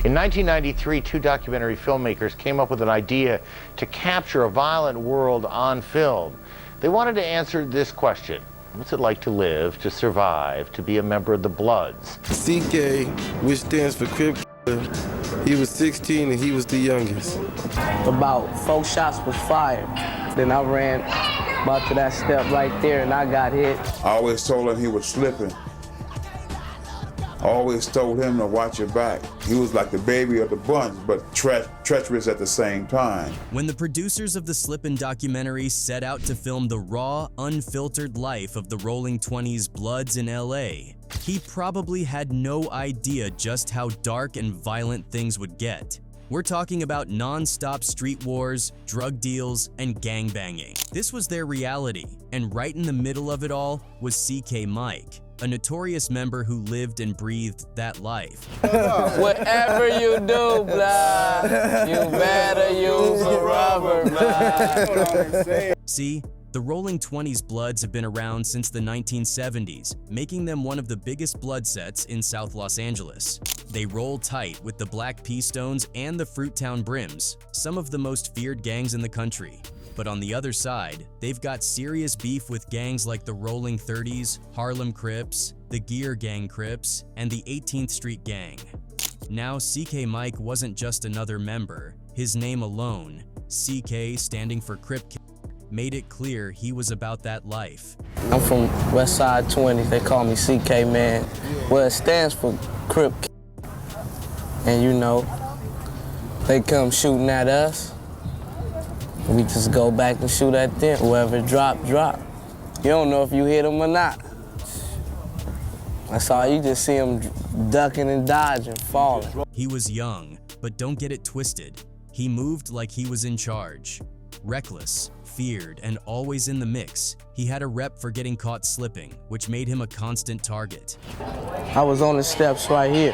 In 1993, two documentary filmmakers came up with an idea to capture a violent world on film. They wanted to answer this question: what's it like to live, to survive, to be a member of the Bloods? CK, which stands for Crip-Killer, he was 16 and he was the youngest. About 4 shots was fired. Then I ran about to that step right there and I got hit. I always told him he was slipping. I always told him to watch your back. He was like the baby of the bunch, but treacherous at the same time. When the producers of the Slippin' documentary set out to film the raw, unfiltered life of the Rolling 20s Bloods in LA, he probably had no idea just how dark and violent things would get. We're talking about non-stop street wars, drug deals, and gangbanging. This was their reality, and right in the middle of it all was CK Mike, a notorious member who lived and breathed that life. Whatever you do, blah, you better use a rubber, blah. See, the Rolling 20s Bloods have been around since the 1970s, making them one of the biggest blood sets in South Los Angeles. They roll tight with the Black P Stones and the Fruittown Brims, some of the most feared gangs in the country. But on the other side, they've got serious beef with gangs like the Rolling 30s, Harlem Crips, the Gear Gang Crips, and the 18th Street Gang. Now, CK Mike wasn't just another member. His name alone, CK standing for Crip-Killer, made it clear he was about that life. I'm from West Side 20. They call me CK, man. Well, it stands for Crip-Killer. And you know, they come shooting at us. We just go back and shoot at them. Whoever drop, drop. You don't know if you hit them or not. That's all, you just see them ducking and dodging, falling. He was young, but don't get it twisted. He moved like he was in charge. Reckless, feared, and always in the mix, he had a rep for getting caught slipping, which made him a constant target. I was on the steps right here,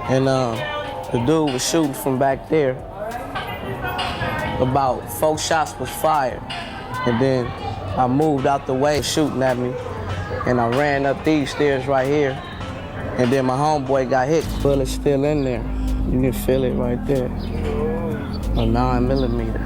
and the dude was shooting from back there. About 4 shots was fired, and then I moved out the way, shooting at me, and I ran up these stairs right here, and then my homeboy got hit. Bullet's still in there. You can feel it right there, a 9mm.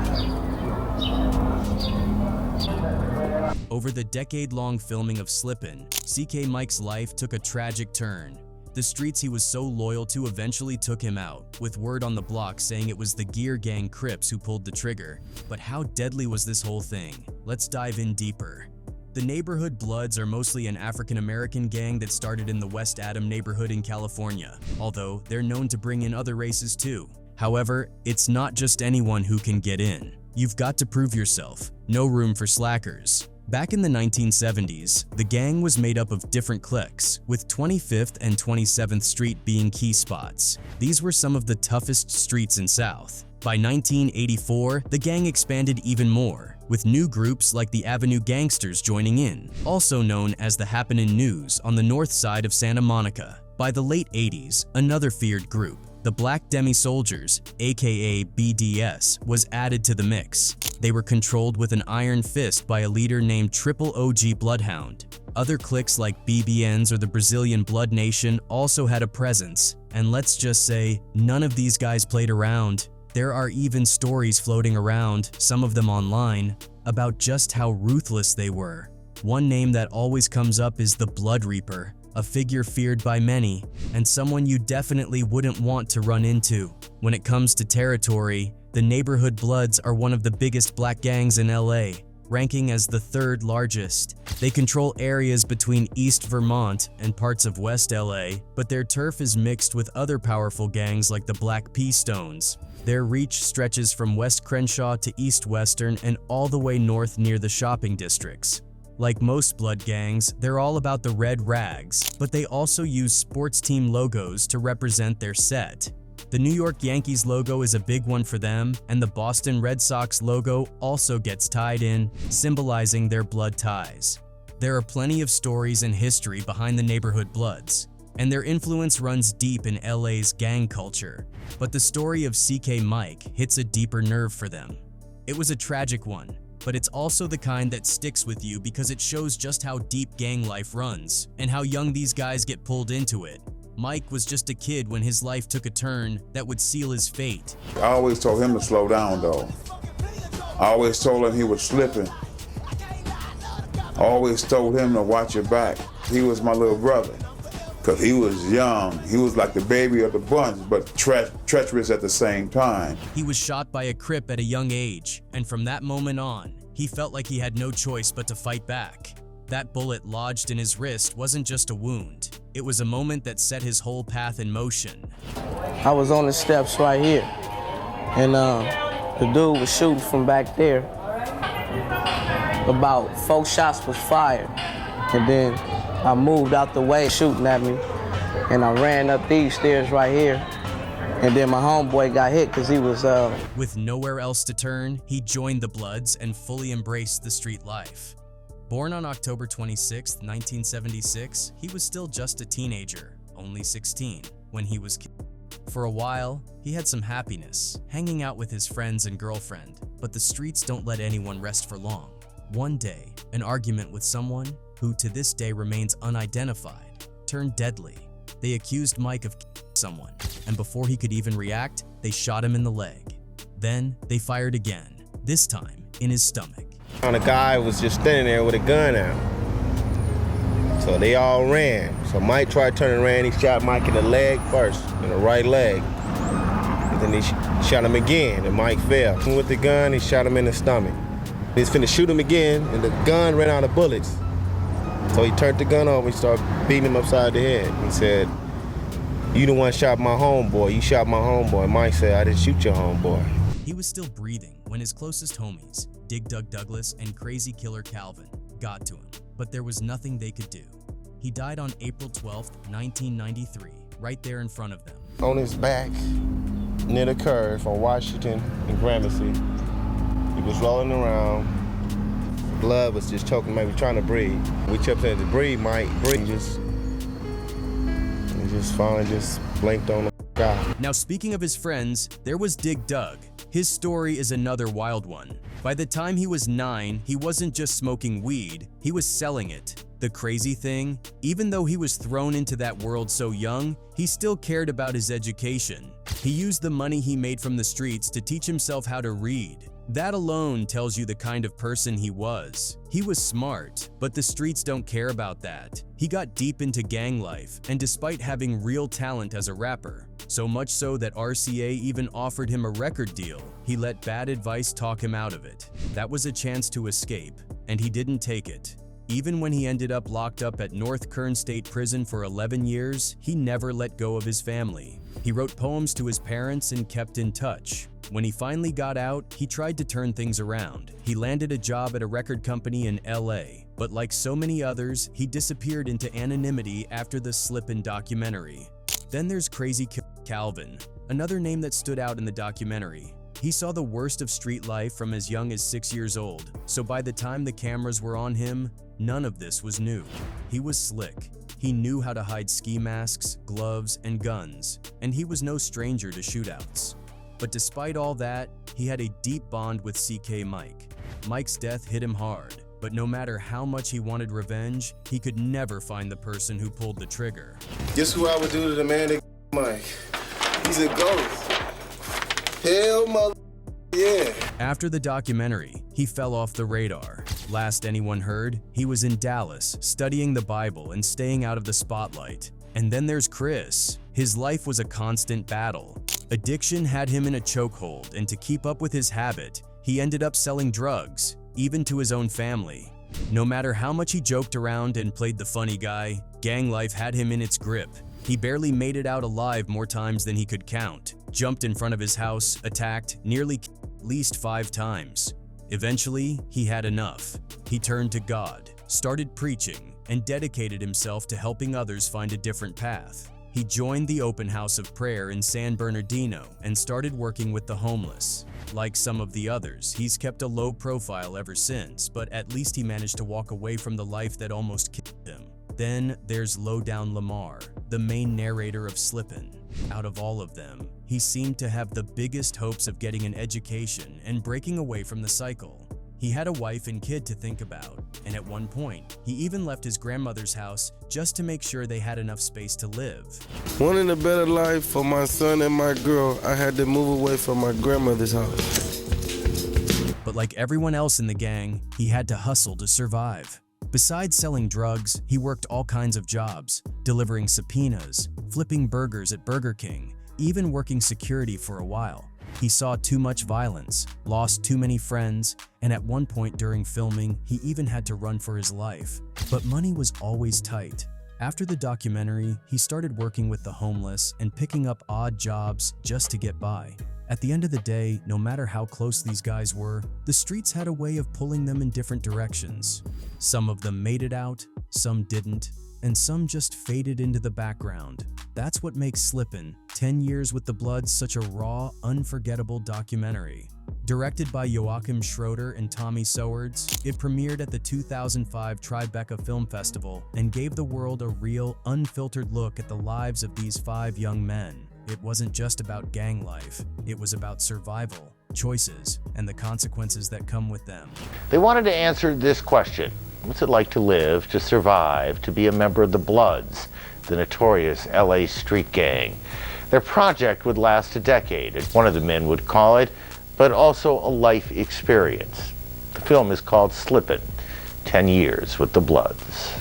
Over the decade-long filming of Slippin', CK Mike's life took a tragic turn. The streets he was so loyal to eventually took him out, with word on the block saying it was the Gear Gang Crips who pulled the trigger. But how deadly was this whole thing? Let's dive in deeper. The Neighborhood Bloods are mostly an African-American gang that started in the West Adam neighborhood in California, although they're known to bring in other races too. However, it's not just anyone who can get in. You've got to prove yourself. No room for slackers. Back in the 1970s, the gang was made up of different cliques, with 25th and 27th Street being key spots. These were some of the toughest streets in South. By 1984, the gang expanded even more, with new groups like the Avenue Gangsters joining in, also known as the Happenin' News on the north side of Santa Monica. By the late 80s, another feared group, the Black Demi Soldiers, aka BDS, was added to the mix. They were controlled with an iron fist by a leader named Triple OG Bloodhound. Other cliques like BBNs or the Brazilian Blood Nation also had a presence, and let's just say, none of these guys played around. There are even stories floating around, some of them online, about just how ruthless they were. One name that always comes up is the Blood Reaper, a figure feared by many, and someone you definitely wouldn't want to run into. When it comes to territory, the Neighborhood Bloods are one of the biggest black gangs in LA, ranking as the 3rd largest. They control areas between East Vermont and parts of West LA, but their turf is mixed with other powerful gangs like the Black P Stones. Their reach stretches from West Crenshaw to East Western and all the way north near the shopping districts. Like most blood gangs, they're all about the red rags, but they also use sports team logos to represent their set. The New York Yankees logo is a big one for them, and the Boston Red Sox logo also gets tied in, symbolizing their blood ties. There are plenty of stories and history behind the Neighborhood Bloods, and their influence runs deep in LA's gang culture. But the story of CK Mike hits a deeper nerve for them. It was a tragic one, but it's also the kind that sticks with you because it shows just how deep gang life runs and how young these guys get pulled into it. Mike was just a kid when his life took a turn that would seal his fate. I always told him to slow down, though. I always told him he was slipping. I always told him to watch your back. He was my little brother, because he was young. He was like the baby of the bunch, but treacherous at the same time. He was shot by a Crip at a young age, and from that moment on, he felt like he had no choice but to fight back. That bullet lodged in his wrist wasn't just a wound. It was a moment that set his whole path in motion. I was on the steps right here, and the dude was shooting from back there. About 4 shots was fired, and then I moved out the way shooting at me, and I ran up these stairs right here, and then my homeboy got hit because he was... With nowhere else to turn, he joined the Bloods and fully embraced the street life. Born on October 26, 1976, he was still just a teenager, only 16, when he was killed. For a while, he had some happiness, hanging out with his friends and girlfriend, but the streets don't let anyone rest for long. One day, an argument with someone, who to this day remains unidentified, turned deadly. They accused Mike of killing someone, and before he could even react, they shot him in the leg. Then, they fired again, this time in his stomach. And a guy was just standing there with a gun out. So they all ran. So Mike tried turning around, he shot Mike in the leg first, in the right leg. And then he shot him again, and Mike fell. With the gun, he shot him in the stomach. He was finna shoot him again, and the gun ran out of bullets. So he turned the gun over and started beating him upside the head. He said, "You the one shot my homeboy, you shot my homeboy." Mike said, "I didn't shoot your homeboy." He was still breathing when his closest homies, Dig Dug Douglas and Crazy Killer Calvin, got to him, but there was nothing they could do. He died on April 12, 1993, right there in front of them. On his back, near the curve on Washington and Gramercy, he was rolling around. Blood was just choking him. He was trying to breathe. We kept saying to breathe, Mike, breathe. He just finally just blinked on the guy. Now, speaking of his friends, there was Dig Dug. His story is another wild one. By the time he was 9, he wasn't just smoking weed, he was selling it. The crazy thing, even though he was thrown into that world so young, he still cared about his education. He used the money he made from the streets to teach himself how to read. That alone tells you the kind of person he was. He was smart, but the streets don't care about that. He got deep into gang life, and despite having real talent as a rapper, so much so that RCA even offered him a record deal, he let bad advice talk him out of it. That was a chance to escape, and he didn't take it. Even when he ended up locked up at North Kern State Prison for 11 years, he never let go of his family. He wrote poems to his parents and kept in touch. When he finally got out, he tried to turn things around. He landed a job at a record company in LA, but like so many others, he disappeared into anonymity after the Slippin' documentary. Then there's Crazy Killer Calvin, another name that stood out in the documentary. He saw the worst of street life from as young as 6 years old, so by the time the cameras were on him, none of this was new. He was slick. He knew how to hide ski masks, gloves, and guns, and he was no stranger to shootouts. But despite all that, he had a deep bond with CK Mike. Mike's death hit him hard, but no matter how much he wanted revenge, he could never find the person who pulled the trigger. Guess who I would do to the man that Mike? He's a ghost. Hell, mother, yeah. After the documentary, he fell off the radar. Last anyone heard, he was in Dallas, studying the Bible and staying out of the spotlight. And then there's Chris. His life was a constant battle. Addiction had him in a chokehold, and to keep up with his habit, he ended up selling drugs, even to his own family. No matter how much he joked around and played the funny guy, gang life had him in its grip. He barely made it out alive more times than he could count, jumped in front of his house, attacked, nearly at least 5 times. Eventually, he had enough. He turned to God, started preaching, and dedicated himself to helping others find a different path. He joined the Open House of Prayer in San Bernardino and started working with the homeless. Like some of the others, he's kept a low profile ever since, but at least he managed to walk away from the life that almost killed him. Then there's Lowdown Lamar, the main narrator of Slippin'. Out of all of them, he seemed to have the biggest hopes of getting an education and breaking away from the cycle. He had a wife and kid to think about, and at one point, he even left his grandmother's house just to make sure they had enough space to live. Wanting a better life for my son and my girl, I had to move away from my grandmother's house. But like everyone else in the gang, he had to hustle to survive. Besides selling drugs, he worked all kinds of jobs, delivering subpoenas, flipping burgers at Burger King, even working security for a while. He saw too much violence, lost too many friends, and at one point during filming, he even had to run for his life. But money was always tight. After the documentary, he started working with the homeless and picking up odd jobs just to get by. At the end of the day, no matter how close these guys were, the streets had a way of pulling them in different directions. Some of them made it out, some didn't, and some just faded into the background. That's what makes Slippin': 10 Years with the Bloods such a raw, unforgettable documentary. Directed by Joachim Schroeder and Tommy Sowards, it premiered at the 2005 Tribeca Film Festival and gave the world a real, unfiltered look at the lives of these 5 young men. It wasn't just about gang life, it was about survival, choices, and the consequences that come with them. They wanted to answer this question: what's it like to live, to survive, to be a member of the Bloods, the notorious LA street gang? Their project would last a decade, as one of the men would call it, but also a life experience. The film is called Slippin': 10 Years with the Bloods.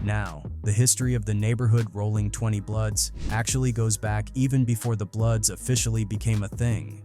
Now, the history of the neighborhood Rolling 20 Bloods actually goes back even before the Bloods officially became a thing.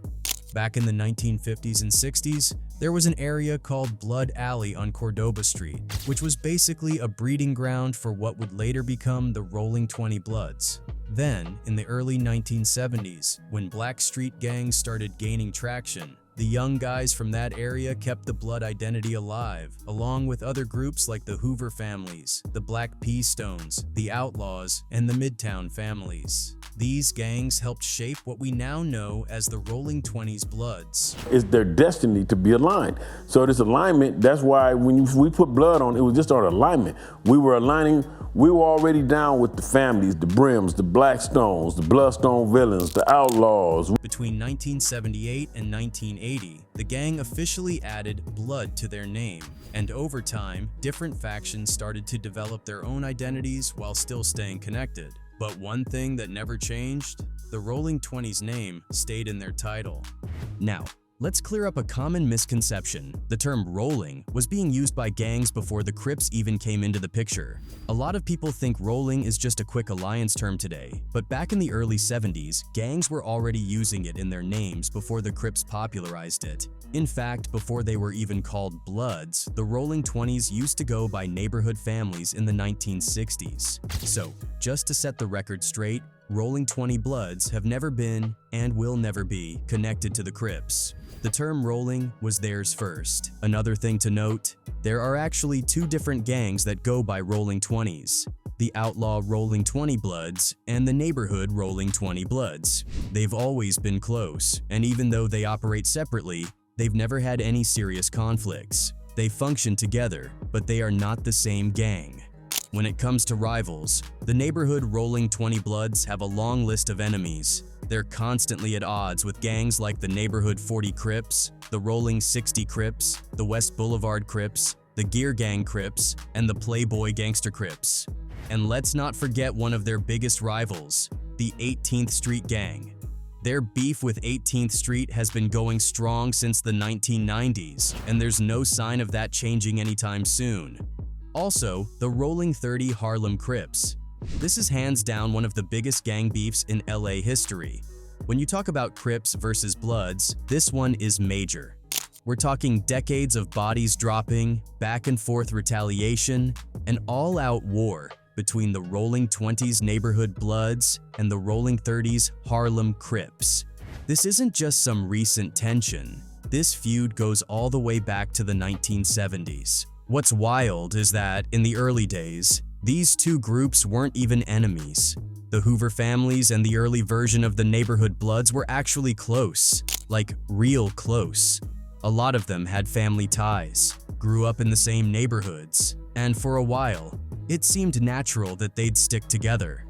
Back in the 1950s and 60s, there was an area called Blood Alley on Cordoba Street, which was basically a breeding ground for what would later become the Rolling 20 Bloods. Then, in the early 1970s, when black street gangs started gaining traction, the young guys from that area kept the Blood identity alive, along with other groups like the Hoover families, the Black Pea Stones, the Outlaws, and the Midtown families. These gangs helped shape what we now know as the Rolling 20s Bloods. It's their destiny to be aligned. So this alignment, that's why when we put Blood on, it was just our alignment. We were aligning, we were already down with the families, the Brims, the Blackstones, the Bloodstone Villains, the Outlaws. Between 1978 and 1980, the gang officially added Blood to their name, and over time, different factions started to develop their own identities while still staying connected. But one thing that never changed, the Rolling 20s name stayed in their title. Now, let's clear up a common misconception. The term rolling was being used by gangs before the Crips even came into the picture. A lot of people think rolling is just a quick alliance term today, but back in the early 70s, gangs were already using it in their names before the Crips popularized it. In fact, before they were even called Bloods, the Rolling 20s used to go by neighborhood families in the 1960s. So, just to set the record straight, Rolling 20 Bloods have never been, and will never be, connected to the Crips. The term rolling was theirs first. Another thing to note, there are actually 2 different gangs that go by Rolling 20s. The outlaw Rolling 20 Bloods and the neighborhood Rolling 20 Bloods. They've always been close, and even though they operate separately, they've never had any serious conflicts. They function together, but they are not the same gang. When it comes to rivals, the neighborhood Rolling 20 Bloods have a long list of enemies. They're constantly at odds with gangs like the neighborhood 40 Crips, the Rolling 60 Crips, the West Boulevard Crips, the Gear Gang Crips, and the Playboy Gangster Crips. And let's not forget one of their biggest rivals, the 18th Street Gang. Their beef with 18th Street has been going strong since the 1990s, and there's no sign of that changing anytime soon. Also, the Rolling 30 Harlem Crips. This is hands down one of the biggest gang beefs in LA history. When you talk about Crips versus Bloods, this one is major. We're talking decades of bodies dropping, back and forth retaliation, an all-out war between the Rolling 20s neighborhood Bloods and the Rolling 30s Harlem Crips. This isn't just some recent tension. This feud goes all the way back to the 1970s. What's wild is that, in the early days, these 2 groups weren't even enemies. The Hoover families and the early version of the neighborhood Bloods were actually close, like real close. A lot of them had family ties, grew up in the same neighborhoods, and for a while, it seemed natural that they'd stick together.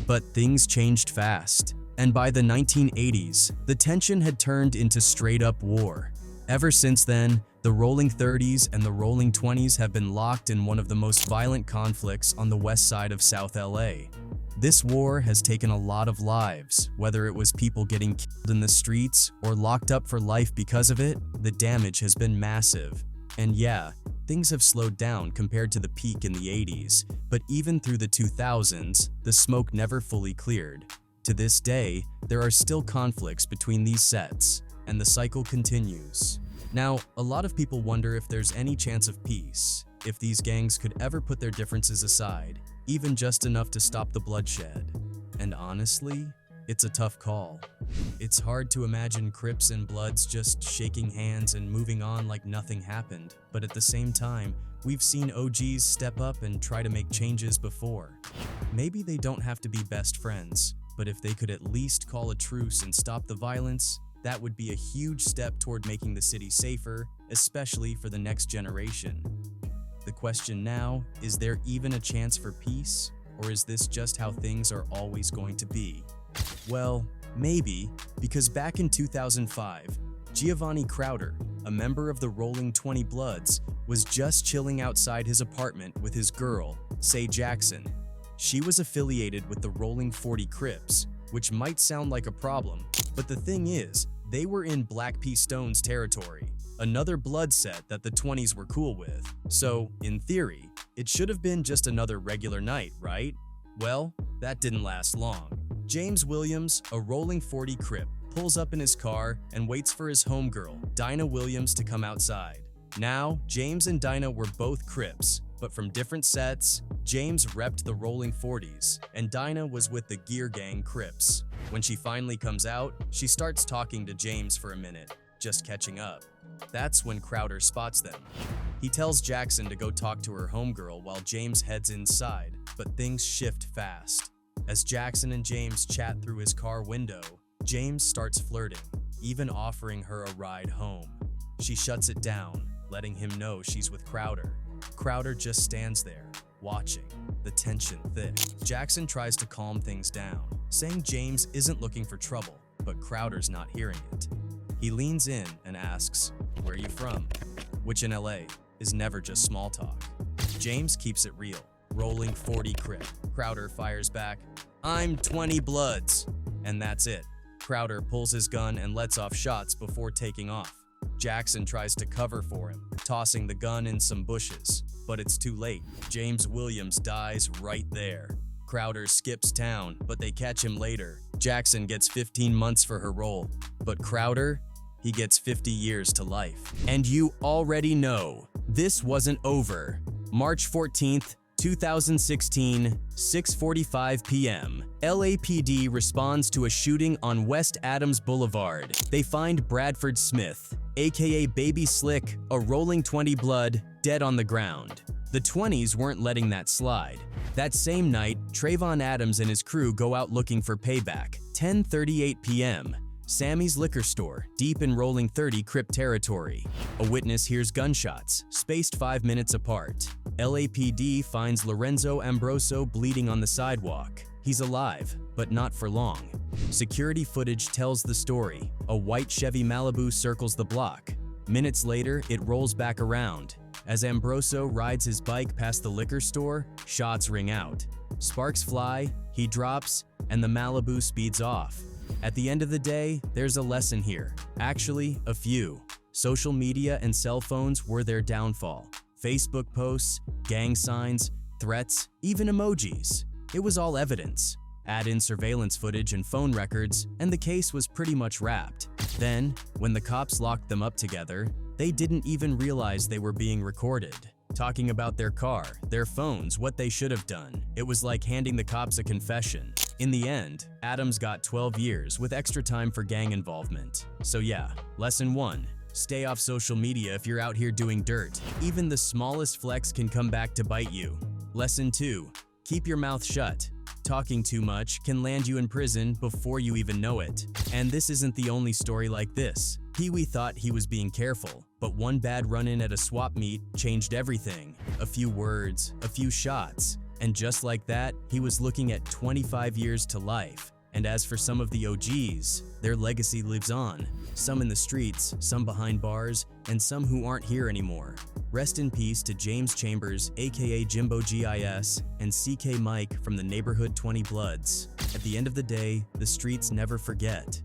But things changed fast, and by the 1980s, the tension had turned into straight-up war. Ever since then, the The Rolling 30s and the Rolling 20s have been locked in one of the most violent conflicts on the west side of South LA. This war has taken a lot of lives, whether it was people getting killed in the streets or locked up for life because of it. The damage has been massive. And yeah, things have slowed down compared to the peak in the 80s, but even through the 2000s, the smoke never fully cleared. To this day, there are still conflicts between these sets, and the cycle continues. Now, a lot of people wonder if there's any chance of peace, if these gangs could ever put their differences aside, even just enough to stop the bloodshed. And honestly, it's a tough call. It's hard to imagine Crips and Bloods just shaking hands and moving on like nothing happened, but at the same time, we've seen OGs step up and try to make changes before. Maybe they don't have to be best friends, but if they could at least call a truce and stop the violence, that would be a huge step toward making the city safer, especially for the next generation. The question now, is there even a chance for peace, or is this just how things are always going to be? Well, maybe, because back in 2005, Giovanni Crowder, a member of the Rolling 20 Bloods, was just chilling outside his apartment with his girl, Say Jackson. She was affiliated with the Rolling 40 Crips, which might sound like a problem, but the thing is, they were in Black P. Stone's territory, another blood set that the 20s were cool with. So, in theory, it should have been just another regular night, right? Well, that didn't last long. James Williams, a Rolling 40 Crip, pulls up in his car and waits for his homegirl, Dinah Williams, to come outside. Now, James and Dinah were both Crips, but from different sets. James repped the Rolling 40s, and Dinah was with the Gear Gang Crips. When she finally comes out, she starts talking to James for a minute, just catching up. That's when Crowder spots them. He tells Jackson to go talk to her homegirl while James heads inside, but things shift fast. As Jackson and James chat through his car window, James starts flirting, even offering her a ride home. She shuts it down, letting him know she's with Crowder. Crowder just stands there, watching, the tension thick. Jackson tries to calm things down, saying James isn't looking for trouble, but Crowder's not hearing it. He leans in and asks, "Where are you from?" Which in LA is never just small talk. James keeps it real, Rolling 40 Crip. Crowder fires back, "I'm 20 Bloods." And that's it. Crowder pulls his gun and lets off shots before taking off. Jackson tries to cover for him, tossing the gun in some bushes, but it's too late. James Williams dies right there. Crowder skips town, but they catch him later. Jackson gets 15 months for her role, but Crowder, he gets 50 years to life. And you already know, this wasn't over. March 14th, 2016, 6:45 p.m. LAPD responds to a shooting on West Adams Boulevard. They find Bradford Smith, aka Baby Slick, a Rolling 20 Blood, dead on the ground. The 20s weren't letting that slide. That same night, Trayvon Adams and his crew go out looking for payback. 10:38 p.m. Sammy's Liquor Store, deep in Rolling 30 Crip territory. A witness hears gunshots, spaced 5 minutes apart. LAPD finds Lorenzo Ambroso bleeding on the sidewalk. He's alive, but not for long. Security footage tells the story. A white Chevy Malibu circles the block. Minutes later, it rolls back around. As Ambroso rides his bike past the liquor store, shots ring out. Sparks fly, he drops, and the Malibu speeds off. At the end of the day, there's a lesson here. Actually, a few. Social media and cell phones were their downfall. Facebook posts, gang signs, threats, even emojis. It was all evidence. Add in surveillance footage and phone records, and the case was pretty much wrapped. Then, when the cops locked them up together, they didn't even realize they were being recorded. Talking about their car, their phones, what they should have done. It was like handing the cops a confession. In the end, Adams got 12 years with extra time for gang involvement. So yeah, lesson 1. Stay off social media if you're out here doing dirt. Even the smallest flex can come back to bite you. Lesson 2. Keep your mouth shut. Talking too much can land you in prison before you even know it. And this isn't the only story like this. Pee-wee thought he was being careful, but one bad run-in at a swap meet changed everything. A few words, a few shots, and just like that, he was looking at 25 years to life. And as for some of the OGs, their legacy lives on, some in the streets, some behind bars, and some who aren't here anymore. Rest in peace to James Chambers, aka Jimbo GIS, and CK Mike from the Neighborhood 20 Bloods. At the end of the day, the streets never forget.